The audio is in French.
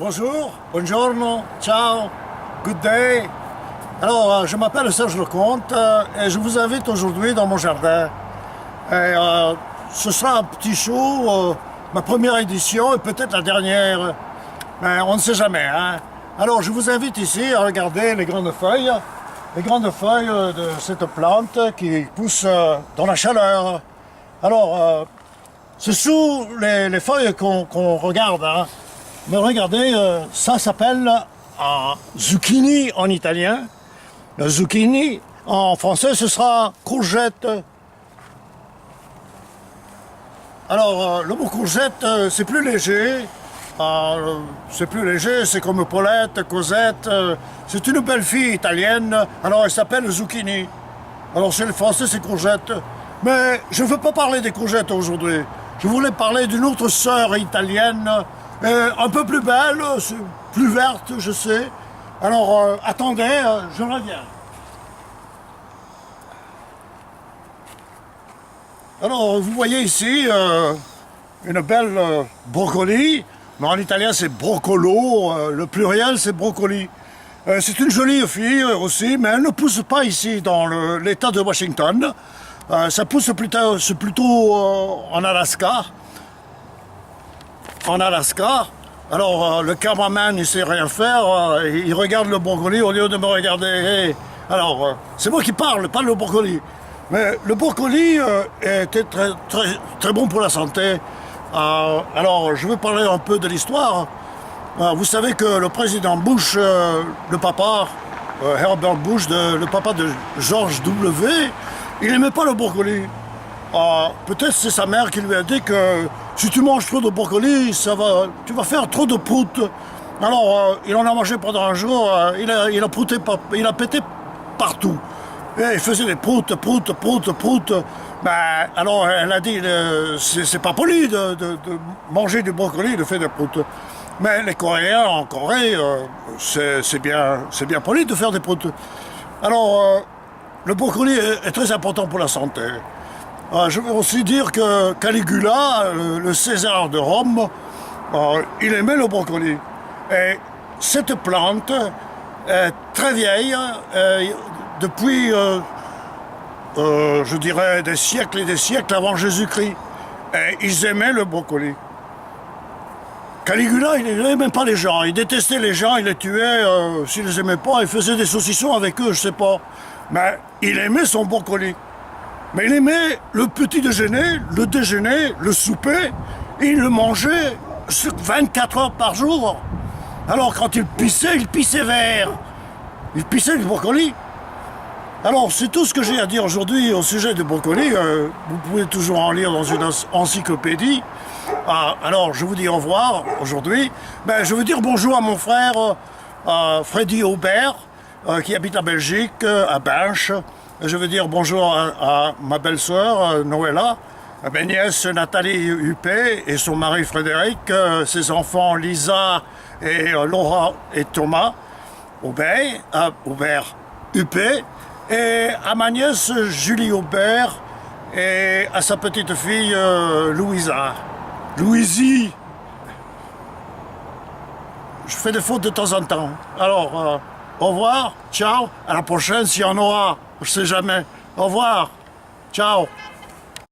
Bonjour, buongiorno, ciao, good day. Alors, je m'appelle Serge Lecomte et je vous invite aujourd'hui dans mon jardin. Ce sera un petit show, ma première édition et peut-être la dernière. Mais on ne sait jamais, hein. Alors, je vous invite ici à regarder les grandes feuilles de cette plante qui pousse dans la chaleur. Alors, c'est sous les feuilles qu'on regarde, hein. Mais regardez, ça s'appelle un zucchini en italien. Le zucchini, en français, ce sera courgette. Alors, le mot courgette, c'est plus léger. C'est comme Paulette, Cosette. C'est une belle fille italienne, alors elle s'appelle zucchini. Alors chez les Français, c'est courgette. Mais je ne veux pas parler des courgettes aujourd'hui. Je voulais parler d'une autre sœur italienne, un peu plus belle, plus verte, je sais. Alors, attendez, je reviens. Alors, vous voyez ici une belle brocoli. Mais en italien, c'est broccolo. Le pluriel, c'est brocoli. C'est une jolie fille aussi, mais elle ne pousse pas ici, dans l'État de Washington. Ça pousse plutôt en Alaska. En Alaska. Alors, le cameraman, il ne sait rien faire. Il regarde le brocoli au lieu de me regarder. Hey. Alors, c'est moi qui parle, pas le brocoli. Mais le brocoli était très bon pour la santé. Alors, je vais parler un peu de l'histoire. Vous savez que le président Bush, le papa, Herbert Bush, le papa de George W., il n'aimait pas le brocoli. Peut-être c'est sa mère qui lui a dit que si tu manges trop de brocoli, tu vas faire trop de proutes. Alors, il en a mangé pendant un jour, il a pété partout. Et il faisait des proutes. Ben, alors, elle a dit, c'est pas poli de manger du brocoli, de faire des proutes. Mais les Coréens, en Corée, c'est bien poli de faire des proutes. Alors, le brocoli est très important pour la santé. Je veux aussi dire que Caligula, le César de Rome, il aimait le brocoli. Et cette plante est très vieille, depuis, je dirais, des siècles et des siècles avant Jésus-Christ. Et ils aimaient le brocoli. Caligula, il n'aimait même pas les gens. Il détestait les gens, il les tuait. S'il les aimait pas, il faisait des saucissons avec eux, je sais pas. Mais il aimait son brocoli. Mais il aimait le petit déjeuner, le déjeuner, le souper. Et il le mangeait 24 heures par jour. Alors quand il pissait vert. Il pissait du brocoli. Alors, c'est tout ce que j'ai à dire aujourd'hui au sujet du brocoli. Vous pouvez toujours en lire dans une encyclopédie. Alors, je vous dis au revoir aujourd'hui. Je veux dire bonjour à mon frère Freddy Aubert, qui habite en Belgique, à Binche. Je veux dire bonjour à ma belle-sœur Noëlla, à mes nièces Nathalie Huppé et son mari Frédéric, ses enfants Lisa et Laura et Thomas Aubert Huppé. Et à ma nièce Julie Aubert et à sa petite fille Louisie. Je fais des fautes de temps en temps. Alors, au revoir, ciao, à la prochaine s'il y en aura, je sais jamais. Au revoir, ciao.